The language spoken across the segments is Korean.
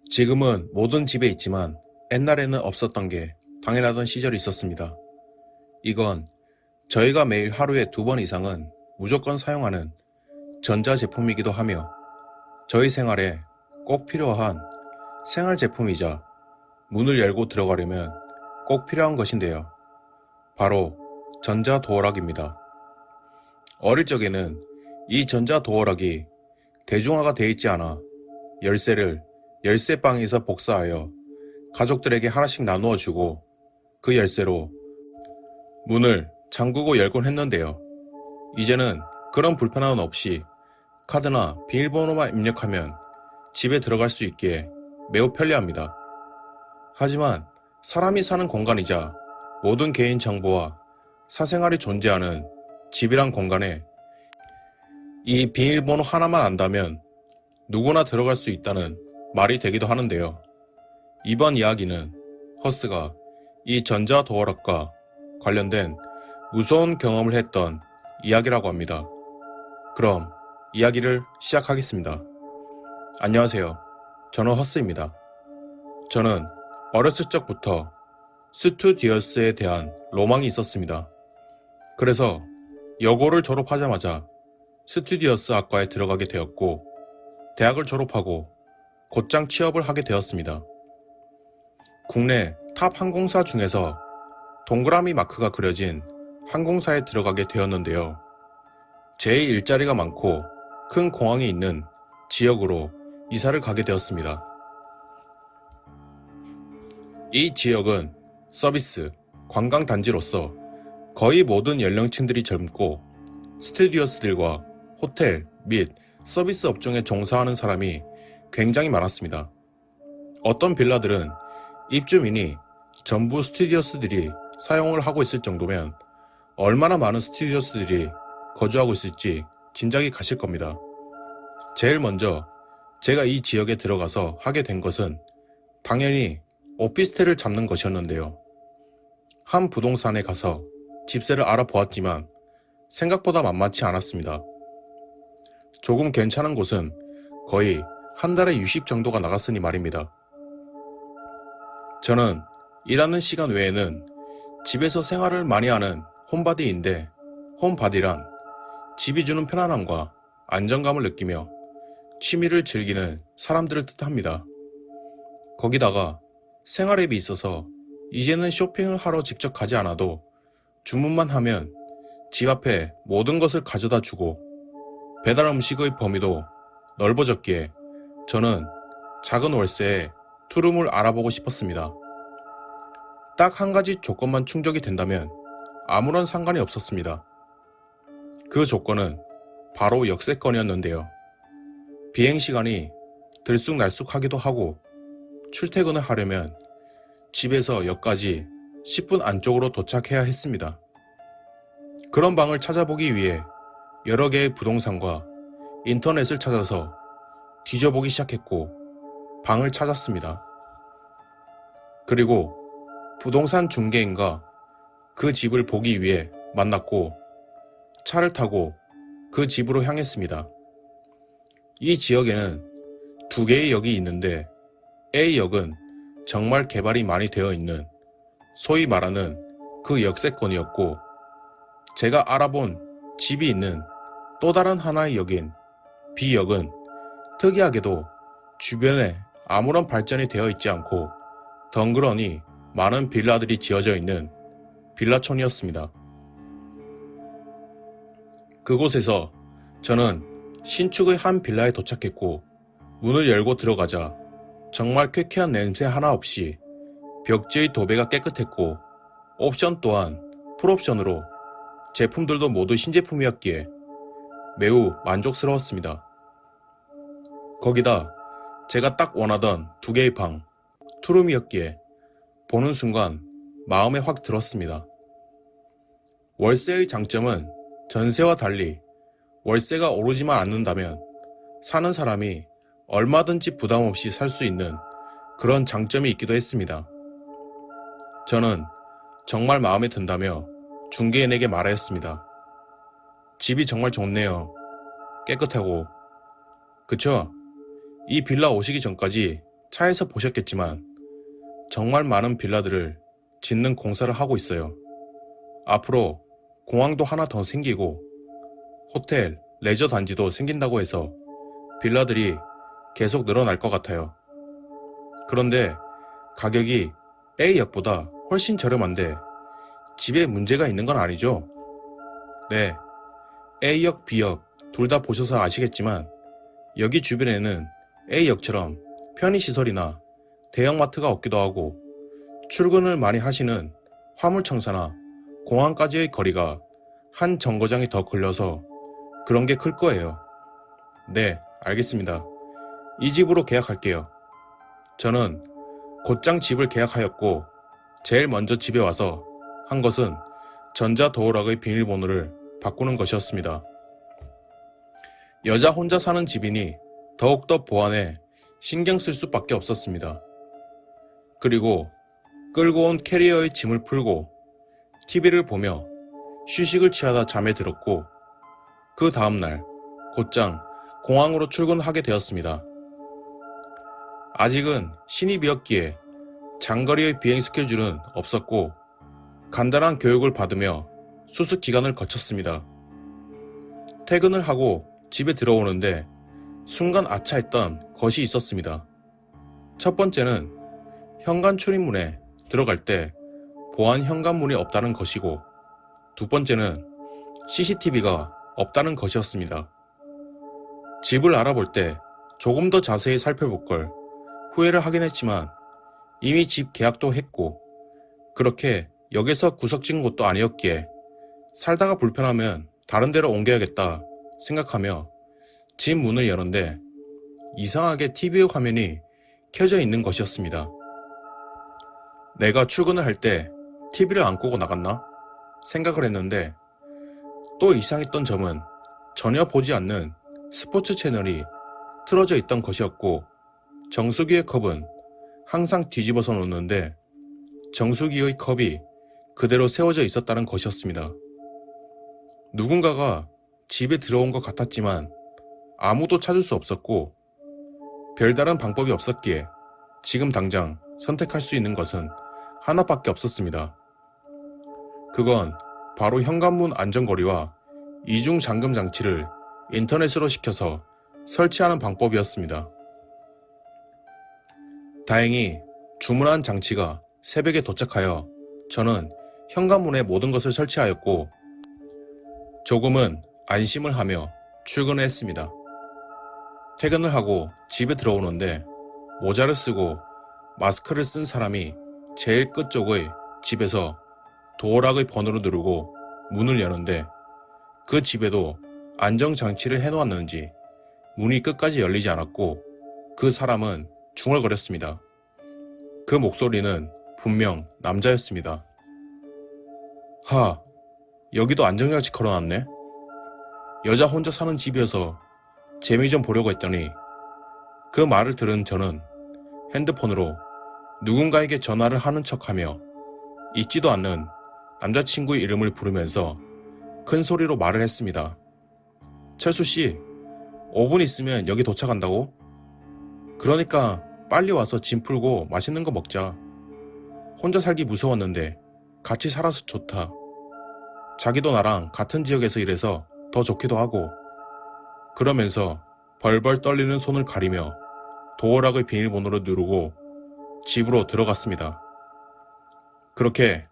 지금은 모든 집에 있지만 옛날에는 없었던 게 당연하던 시절이 있었습니다. 이건 저희가 매일 하루에 2번 이상은 무조건 사용하는 전자제품이기도 하며 저희 생활에 꼭 필요한 생활제품이자 문을 열고 들어가려면 꼭 필요한 것인데요. 바로 전자도어락입니다. 어릴 적에는 이 전자도어락이 대중화가 되어 있지 않아 열쇠를 열쇠방에서 복사하여 가족들에게 하나씩 나누어 주고 그 열쇠로 문을 잠그고 열곤 했는데요. 이제는 그런 불편함은 없이 카드나 비밀번호만 입력하면 집에 들어갈 수 있기에 매우 편리합니다. 하지만 사람이 사는 공간이자 모든 개인 정보와 사생활이 존재하는 집이란 공간에 이 비밀번호 하나만 안다면 누구나 들어갈 수 있다는 말이 되기도 하는데요. 이번 이야기는 허스가 이 전자도어락과 관련된 무서운 경험을 했던 이야기라고 합니다. 그럼 이야기를 시작하겠습니다. 안녕하세요. 저는 허스입니다. 저는 어렸을 적부터 스튜디오스에 대한 로망이 있었습니다. 그래서 여고를 졸업하자마자 스튜디오스 학과에 들어가게 되었고 대학을 졸업하고 곧장 취업을 하게 되었습니다. 국내 탑 항공사 중에서 동그라미 마크가 그려진 항공사에 들어가게 되었는데요. 제 일자리가 많고 큰 공항이 있는 지역으로 이사를 가게 되었습니다. 이 지역은 서비스, 관광단지로서 거의 모든 연령층들이 젊고 스튜디오스들과 호텔 및 서비스 업종에 종사하는 사람이 굉장히 많았습니다. 어떤 빌라들은 입주민이 전부 스튜디오스들이 사용을 하고 있을 정도면 얼마나 많은 스튜디오스들이 거주하고 있을지 짐작이 가실 겁니다. 제일 먼저 제가 이 지역에 들어가서 하게 된 것은 당연히 오피스텔을 잡는 것이었는데요. 한 부동산에 가서 집세를 알아보았지만 생각보다 만만치 않았습니다. 조금 괜찮은 곳은 거의 한 달에 60 정도가 나갔으니 말입니다. 저는 일하는 시간 외에는 집에서 생활을 많이 하는 홈바디인데 홈바디란 집이 주는 편안함과 안정감을 느끼며 취미를 즐기는 사람들을 뜻합니다. 거기다가 생활 앱이 있어서 이제는 쇼핑을 하러 직접 가지 않아도 주문만 하면 집 앞에 모든 것을 가져다 주고 배달 음식의 범위도 넓어졌기에 저는 작은 월세에 투룸을 알아보고 싶었습니다. 딱 한 가지 조건만 충족이 된다면 아무런 상관이 없었습니다. 그 조건은 바로 역세권이었는데요. 비행시간이 들쑥날쑥하기도 하고 출퇴근을 하려면 집에서 역까지 10분 안쪽으로 도착해야 했습니다. 그런 방을 찾아보기 위해 여러 개의 부동산과 인터넷을 찾아서 뒤져보기 시작했고 방을 찾았습니다. 그리고 부동산 중개인과 그 집을 보기 위해 만났고 차를 타고 그 집으로 향했습니다. 이 지역에는 2개의 역이 있는데 A역은 정말 개발이 많이 되어 있는 소위 말하는 그 역세권이었고 제가 알아본 집이 있는 또 다른 하나의 역인 B역은 특이하게도 주변에 아무런 발전이 되어 있지 않고 덩그러니 많은 빌라들이 지어져 있는 빌라촌이었습니다. 그곳에서 저는 신축의 한 빌라에 도착했고 문을 열고 들어가자 정말 쾌쾌한 냄새 하나 없이 벽지의 도배가 깨끗했고 옵션 또한 풀옵션으로 제품들도 모두 신제품이었기에 매우 만족스러웠습니다. 거기다 제가 딱 원하던 2개의 방, 투룸이었기에 보는 순간 마음에 확 들었습니다. 월세의 장점은 전세와 달리 월세가 오르지만 않는다면 사는 사람이 얼마든지 부담 없이 살 수 있는 그런 장점이 있기도 했습니다. 저는 정말 마음에 든다며 중개인에게 말하였습니다. 집이 정말 좋네요. 깨끗하고. 그쵸? 이 빌라 오시기 전까지 차에서 보셨겠지만 정말 많은 빌라들을 짓는 공사를 하고 있어요. 앞으로 공항도 하나 더 생기고 호텔, 레저 단지도 생긴다고 해서 빌라들이 계속 늘어날 것 같아요. 그런데 가격이 A역보다 훨씬 저렴한데 집에 문제가 있는 건 아니죠? 네, A역, B역 둘 다 보셔서 아시겠지만 여기 주변에는 A역처럼 편의시설이나 대형마트가 없기도 하고 출근을 많이 하시는 화물청사나 공항까지의 거리가 한 정거장이 더 걸려서 그런 게 클 거예요. 네, 알겠습니다. 이 집으로 계약할게요. 저는 곧장 집을 계약하였고 제일 먼저 집에 와서 한 것은 전자도어락의 비밀번호를 바꾸는 것이었습니다. 여자 혼자 사는 집이니 더욱더 보안에 신경 쓸 수밖에 없었습니다. 그리고 끌고 온 캐리어의 짐을 풀고 TV를 보며 휴식을 취하다 잠에 들었고 그 다음날 곧장 공항으로 출근하게 되었습니다. 아직은 신입이었기에 장거리의 비행 스케줄은 없었고 간단한 교육을 받으며 수습 기간을 거쳤습니다. 퇴근을 하고 집에 들어오는데 순간 아차했던 것이 있었습니다. 첫 번째는 현관 출입문에 들어갈 때 보안 현관문이 없다는 것이고 두 번째는 CCTV가 없다는 것이었습니다. 집을 알아볼 때 조금 더 자세히 살펴볼 걸 후회를 하긴 했지만 이미 집 계약도 했고 그렇게 역에서 구석진 곳도 아니었기에 살다가 불편하면 다른 데로 옮겨야겠다 생각하며 집 문을 여는데 이상하게 TV의 화면이 켜져 있는 것이었습니다. 내가 출근을 할 때 TV를 안 끄고 나갔나 생각을 했는데 또 이상했던 점은 전혀 보지 않는 스포츠 채널이 틀어져 있던 것이었고 정수기의 컵은 항상 뒤집어서 놓는데 정수기의 컵이 그대로 세워져 있었다는 것이었습니다. 누군가가 집에 들어온 것 같았지만 아무도 찾을 수 없었고 별다른 방법이 없었기에 지금 당장 선택할 수 있는 것은 하나밖에 없었습니다. 그건 바로 현관문 안전거리와 이중 잠금 장치를 인터넷으로 시켜서 설치하는 방법이었습니다. 다행히 주문한 장치가 새벽에 도착하여 저는 현관문에 모든 것을 설치하였고 조금은 안심을 하며 출근을 했습니다. 퇴근을 하고 집에 들어오는데 모자를 쓰고 마스크를 쓴 사람이 제일 끝쪽의 집에서 도어락의 번호를 누르고 문을 여는데 그 집에도 안정장치를 해놓았는지 문이 끝까지 열리지 않았고 그 사람은 중얼거렸습니다. 그 목소리는 분명 남자였습니다. 여기도 안정장치 걸어놨네? 여자 혼자 사는 집이어서 재미 좀 보려고 했더니 그 말을 들은 저는 핸드폰으로 누군가에게 전화를 하는 척하며 잊지도 않는 남자친구의 이름을 부르면서 큰 소리로 말을 했습니다. 철수씨, 5분 있으면 여기 도착한다고? 그러니까 빨리 와서 짐 풀고 맛있는 거 먹자. 혼자 살기 무서웠는데 같이 살아서 좋다. 자기도 나랑 같은 지역에서 일해서 더 좋기도 하고. 그러면서 벌벌 떨리는 손을 가리며 도어락의 비밀번호를 누르고 집으로 들어갔습니다. 그렇게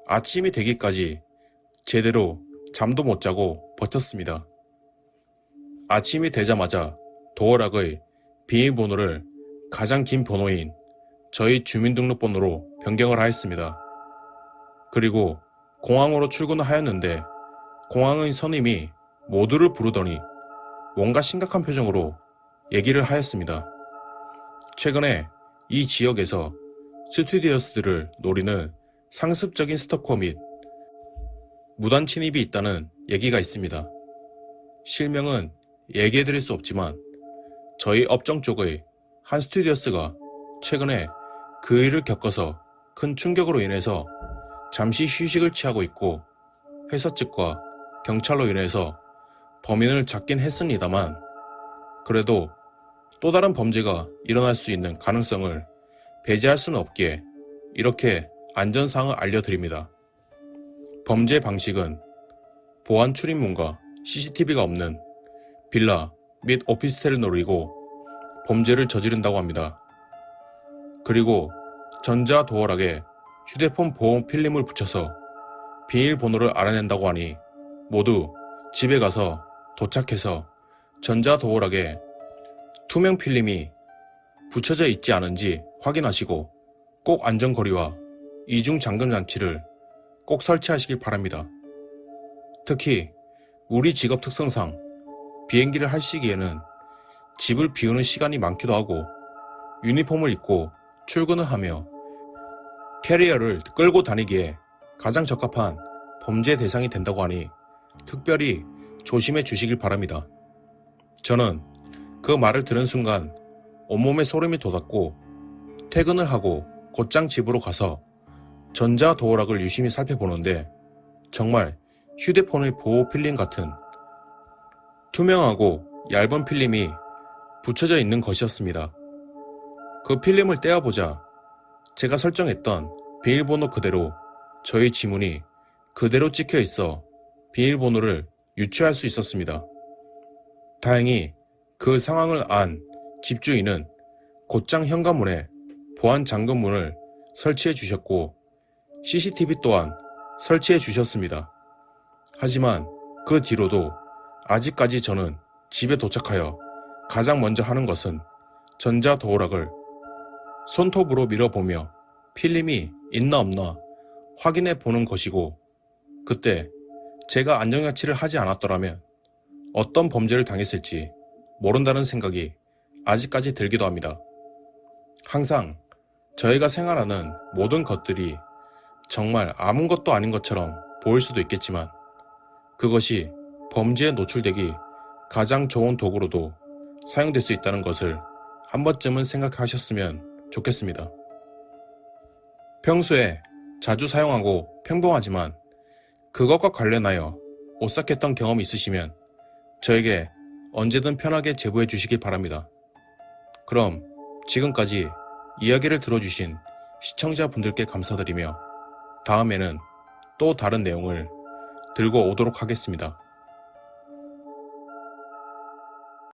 아침이 되기까지 제대로 잠도 못 자고 버텼습니다. 아침이 되자마자 도어락의 비밀번호를 가장 긴 번호인 저희 주민등록번호로 변경을 하였습니다. 그리고 공항으로 출근을 하였는데 공항의 선임이 모두를 부르더니 뭔가 심각한 표정으로 얘기를 하였습니다. 최근에 이 지역에서 스튜디오스들을 노리는 상습적인 스토커 및 무단 침입이 있다는 얘기가 있습니다. 실명은 얘기해드릴 수 없지만 저희 업종 쪽의 한 스튜디오스가 최근에 그 일을 겪어서 큰 충격으로 인해서 잠시 휴식을 취하고 있고 회사 측과 경찰로 인해서 범인을 잡긴 했습니다만 그래도 또 다른 범죄가 일어날 수 있는 가능성을 배제할 수는 없기에 이렇게 안전사항을 알려드립니다. 범죄 방식은 보안 출입문과 CCTV가 없는 빌라 및 오피스텔을 노리고 범죄를 저지른다고 합니다. 그리고 전자도어락에 휴대폰 보호 필름을 붙여서 비밀번호를 알아낸다고 하니 모두 집에 가서 도착해서 전자도어락에 투명 필름이 붙여져 있지 않은지 확인하시고 꼭 안전거리와 이중 잠금 장치를 꼭 설치하시길 바랍니다. 특히 우리 직업 특성상 비행기를 할 시기에는 집을 비우는 시간이 많기도 하고 유니폼을 입고 출근을 하며 캐리어를 끌고 다니기에 가장 적합한 범죄 대상이 된다고 하니 특별히 조심해 주시길 바랍니다. 저는 그 말을 들은 순간 온몸에 소름이 돋았고 퇴근을 하고 곧장 집으로 가서 전자도어락을 유심히 살펴보는데 정말 휴대폰의 보호 필름 같은 투명하고 얇은 필름이 붙여져 있는 것이었습니다. 그 필름을 떼어보자 제가 설정했던 비밀번호 그대로 저희 지문이 그대로 찍혀 있어 비밀번호를 유추할 수 있었습니다. 다행히 그 상황을 안 집주인은 곧장 현관문에 보안 잠금문을 설치해 주셨고 CCTV 또한 설치해 주셨습니다. 하지만 그 뒤로도 아직까지 저는 집에 도착하여 가장 먼저 하는 것은 전자도어락을 손톱으로 밀어보며 필름이 있나 없나 확인해 보는 것이고 그때 제가 안전장치를 하지 않았더라면 어떤 범죄를 당했을지 모른다는 생각이 아직까지 들기도 합니다. 항상 저희가 생활하는 모든 것들이 정말 아무것도 아닌 것처럼 보일 수도 있겠지만 그것이 범죄에 노출되기 가장 좋은 도구로도 사용될 수 있다는 것을 한 번쯤은 생각하셨으면 좋겠습니다. 평소에 자주 사용하고 평범하지만 그것과 관련하여 오싹했던 경험이 있으시면 저에게 언제든 편하게 제보해 주시기 바랍니다. 그럼 지금까지 이야기를 들어주신 시청자분들께 감사드리며 다음에는 또 다른 내용을 들고 오도록 하겠습니다.